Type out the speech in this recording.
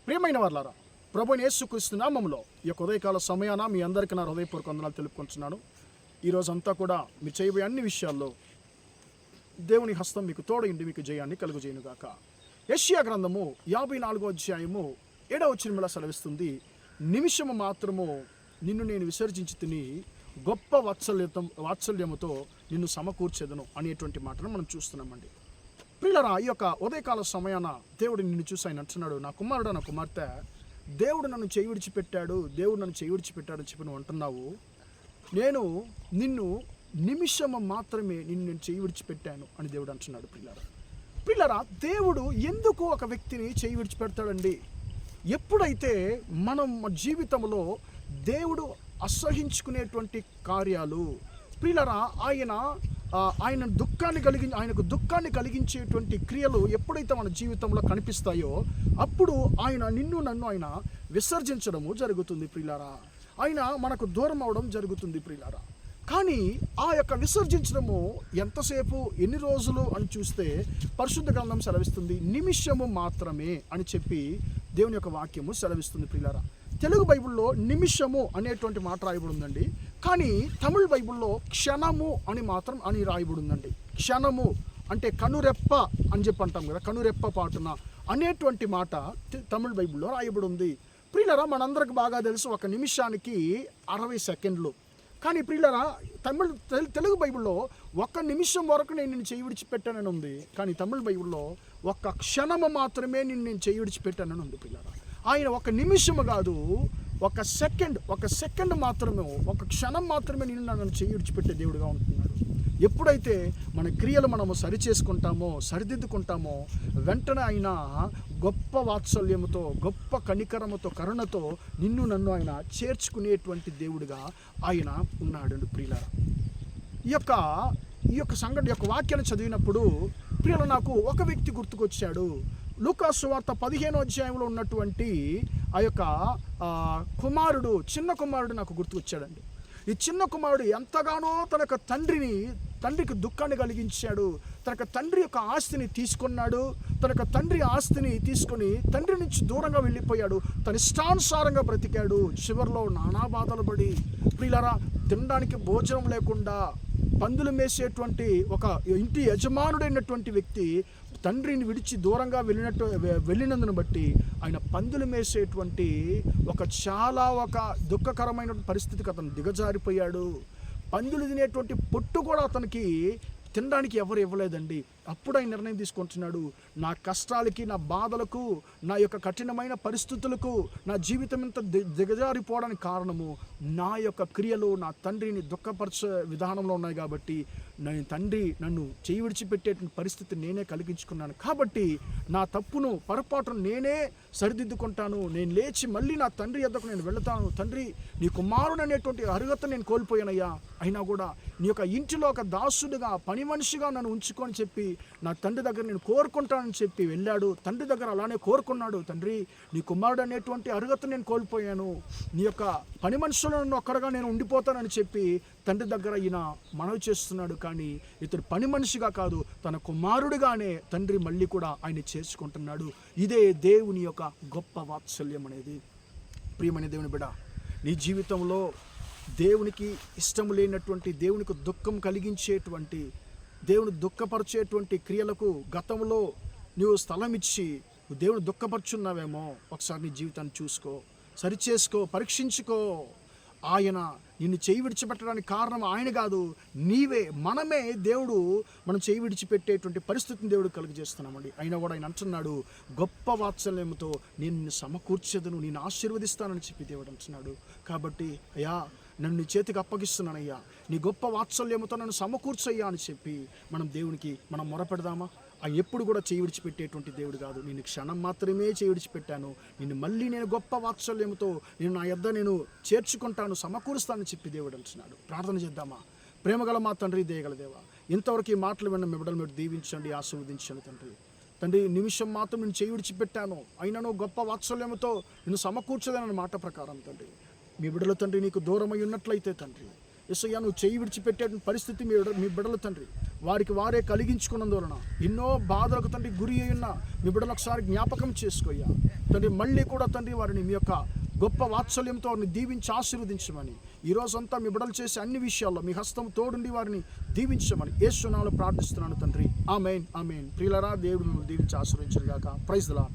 ప్రియమైన వారలారా, ప్రభువైన యేసుక్రీస్తు నామములో ఈ యొక్క ఉదయకాల సమయాన మీ అందరికీ నా హృదయపూర్వక వందనాలు తెలుపుకుంటున్నాను. ఈరోజంతా కూడా మీ చేయబోయే అన్ని విషయాల్లో దేవుని హస్తం మీకు తోడైండి, మీకు జయాన్ని కలుగుజేయునుగాక. యెషయా గ్రంథము 54వ అధ్యాయము 7వ వచనములో సెలవిస్తుంది, నిమిషము మాత్రము నిన్ను నేను విసర్జించి తిని గొప్ప వాత్సల్యముతో నిన్ను సమకూర్చెదను అనేటువంటి మాటను మనం చూస్తున్నామండి. ప్రియులారా, ఈ యొక్క ఉదయకాల సమయాన దేవుడు నిన్ను చూసి ఆయన అంటున్నాడు, నా కుమారుడు, నా కుమార్తె, దేవుడు నన్ను చేయి విడిచిపెట్టాడు, దేవుడు నన్ను చేయి విడిచిపెట్టాడు అని చెప్పి నువ్వు అంటున్నావు. నేను నిన్ను నిమిషము మాత్రమే నేను చేయి విడిచిపెట్టాను అని దేవుడు అంటున్నాడు. ప్రియులారా, దేవుడు ఎందుకు ఒక వ్యక్తిని చేయి విడిచిపెడతాడండి? ఎప్పుడైతే మనం జీవితంలో దేవుడు అసహించుకునేటువంటి కార్యాలు, ప్రియులారా, ఆయనకు దుఃఖాన్ని కలిగించేటువంటి క్రియలు ఎప్పుడైతే మన జీవితంలో కనిపిస్తాయో అప్పుడు ఆయన నిన్ను నన్ను ఆయన విసర్జించడము జరుగుతుంది. ప్రియులారా, ఆయన మనకు దూరం అవడం జరుగుతుంది. ప్రియులారా, కానీ ఆ యొక్క విసర్జించడము ఎంతసేపు, ఎన్ని రోజులు అని చూస్తే పరిశుద్ధ గ్రంథం సెలవిస్తుంది, నిమిషము మాత్రమే అని చెప్పి దేవుని యొక్క వాక్యము సెలవిస్తుంది. ప్రియులారా, తెలుగు బైబిల్లో నిమిషము అనేటువంటి మాట రాయబడి ఉందండి, కానీ తమిళ బైబిల్లో క్షణము అని రాయబడి ఉందండి. క్షణము అంటే కనురెప్ప అని చెప్పి అంటాం కదా, కనురెప్ప పాటున అనేటువంటి మాట తమిళ బైబిల్లో రాయబడి ఉంది. ప్రియులారా, మనందరికి బాగా తెలుసు ఒక నిమిషానికి 60 సెకండ్లు. కానీ ప్రియులారా, తెలుగు బైబిల్లో 1 నిమిషం వరకు నేను చేయి విడిచిపెట్టానని ఉంది, కానీ తమిళ బైబిల్లో 1 క్షణము మాత్రమే నేను చేయి విడిచిపెట్టానని ఉంది. ప్రియులారా, ఆయన 1 నిమిషము కాదు, 1 సెకండ్ మాత్రమే, 1 క్షణం మాత్రమే నన్ను చేయి విడిచిపెట్టే దేవుడిగా ఉంటున్నాడు. ఎప్పుడైతే మన క్రియలు మనము సరిచేసుకుంటామో, సరిదిద్దుకుంటామో, వెంటనే ఆయన గొప్ప వాత్సల్యముతో, గొప్ప కనికరముతో, కరుణతో నిన్ను నన్ను ఆయన చేర్చుకునేటువంటి దేవుడిగా ఆయన ఉన్నాడు. ప్రియులారా, ఈ యొక్క సంఘటన, యొక్క వాక్యాన్ని చదివినప్పుడు ప్రియులు నాకు ఒక వ్యక్తి గుర్తుకొచ్చాడు. లూకాసు సువార్త 15వ అధ్యాయంలో ఉన్నటువంటి ఆ యొక్క కుమారుడు, చిన్న కుమారుడు నాకు గుర్తుకొచ్చాడండి. ఈ చిన్న కుమారుడు ఎంతగానో తన యొక్క తండ్రికి దుఃఖాన్ని కలిగించాడు. తన తండ్రి యొక్క ఆస్తిని తీసుకున్నాడు. తన యొక్క తండ్రి ఆస్తిని తీసుకొని తండ్రి నుంచి దూరంగా వెళ్ళిపోయాడు. తన ఇష్టానుసారంగా బ్రతికాడు. చివరిలో నానా బాధలు పడి, ప్రియులారా, తినడానికి భోజనం లేకుండా పందులు మేసేటువంటి ఒక ఇంటి యజమానుడైనటువంటి వ్యక్తి తండ్రిని విడిచి దూరంగా వెళ్ళినందును బట్టి ఆయన పందులు మేసేటువంటి ఒక దుఃఖకరమైన పరిస్థితికి అతను దిగజారిపోయాడు. పందులు తినేటువంటి పొట్టు కూడా అతనికి తినడానికి ఎవరు ఇవ్వలేదండి. అప్పుడు ఆయన నిర్ణయం తీసుకుంటున్నాడు, నా కష్టాలకి, నా బాధలకు, నా యొక్క కఠినమైన పరిస్థితులకు, నా జీవితం ఇంత దిగజారిపోవడానికి కారణము నా యొక్క క్రియలు నా తండ్రిని దుఃఖపరచే విధానంలో ఉన్నాయి. కాబట్టి తండ్రి నన్ను చేయి విడిచిపెట్టేటువంటి పరిస్థితి నేనే కలిగించుకున్నాను. కాబట్టి నా తప్పును, పొరపాటును నేనే సరిదిద్దుకుంటాను. నేను లేచి మళ్ళీ నా తండ్రి యొద్దకు నేను వెళతాను. తండ్రి, నీ కుమారుడు అనేటువంటి అర్హత నేను కోల్పోయానయ్యా, అయినా కూడా నీ యొక్క ఇంటిలో ఒక దాసుడిగా, పని మనిషిగా నన్ను ఉంచుకొని చెప్పి నా తండ్రి దగ్గర నేను కోరుకుంటానని చెప్పి వెళ్ళాడు. తండ్రి దగ్గర అలానే కోరుకున్నాడు, తండ్రి, నీ కుమారుడు అనేటువంటి అర్హత నేను కోల్పోయాను, నీ యొక్క పని మనుషులను ఒక్కడగా నేను ఉండిపోతానని చెప్పి తండ్రి దగ్గర ఈయన మనవి చేస్తున్నాడు. కానీ ఇతడు పని మనిషిగా కాదు, తన కుమారుడిగానే తండ్రి మళ్ళీ కూడా ఆయన చేర్చుకుంటున్నాడు. ఇదే దేవుని యొక్క గొప్ప వాత్సల్యం అనేది. ప్రియమైన దేవుని బిడ్డ, నీ జీవితంలో దేవునికి ఇష్టం లేనటువంటి, దేవునికి దుఃఖం కలిగించేటువంటి, దేవుని దుఃఖపరిచేటువంటి క్రియలకు గతంలో నువ్వు స్థలం ఇచ్చి దేవుని దుఃఖపరుచున్నావేమో ఒకసారి నీ జీవితాన్ని చూసుకో, సరిచేసుకో, పరీక్షించుకో. ఆయన నిన్ను చేయి విడిచిపెట్టడానికి కారణం ఆయన కాదు, నీవే, మనమే మనం చేయి విడిచిపెట్టేటువంటి పరిస్థితిని దేవుడు కలుగజేస్తున్నామండి. అయినా కూడా ఆయన అంటున్నాడు, గొప్ప వాత్సల్యంతో నిన్ను సమకూర్చెదను, నేను ఆశీర్వదిస్తానని చెప్పి దేవుడు అంటున్నాడు. కాబట్టి అయ్యా, నన్ను నీ చేతికి అప్పగిస్తున్నానయ్యా, నీ గొప్ప వాత్సల్యముతో నన్ను సమకూర్చయ్యా అని చెప్పి దేవునికి మనం మొరపెడదామా? ఆయన ఎప్పుడు కూడా చేయి విడిచిపెట్టేటువంటి దేవుడు కాదు. నేను క్షణం మాత్రమే చేయి విడిచిపెట్టాను, నిన్ను మళ్ళీ నేను గొప్ప వాత్సల్యంతో నా యొద్ద నేను చేర్చుకుంటాను, సమకూరుస్తానని చెప్పి దేవుడు అంటున్నాడు. ప్రార్థన చేద్దామా? ప్రేమగల మా తండ్రి, దయగల దేవా, ఇంతవరకు ఈ మాటలు విన్న మీ బిడ్డలు మీరు దీవించండి, ఆశీర్వదించండి. తండ్రి, నిమిషం మాత్రం నేను చేయి విడిచిపెట్టాను, అయినను గొప్ప వాత్సల్యంతో నిన్ను సమకూర్చదనని మాట ప్రకారం తండ్రి, మీ బిడ్డలు తండ్రి నీకు దూరమై ఉన్నట్లయితే తండ్రి, యేసయ్యా, నువ్వు చేయి విడిచిపెట్టే పరిస్థితి మీ బిడ్డలు తండ్రి వారికి వారే కలిగించుకున్నందువలన ఎన్నో బాధలకు తండ్రి గురి అయిన మీ బిడ్డలు ఒకసారి జ్ఞాపకం చేసుకోయ్యా తండ్రి. మళ్ళీ కూడా తండ్రి వారిని మీ యొక్క గొప్ప వాత్సల్యంతో వారిని దీవించి ఆశీర్వదించమని, ఈరోజంతా మీ బిడ్డలు చేసే అన్ని విషయాల్లో మీ హస్తం తోడుండి వారిని దీవించమని యేసు నామములో ప్రార్థిస్తున్నాను తండ్రి. ఆమేన్ ఆమేన్. ప్రియులారా, దేవుడు మిమ్మల్ని దీవించి ఆశీర్వదించును గాక. Praise the lord.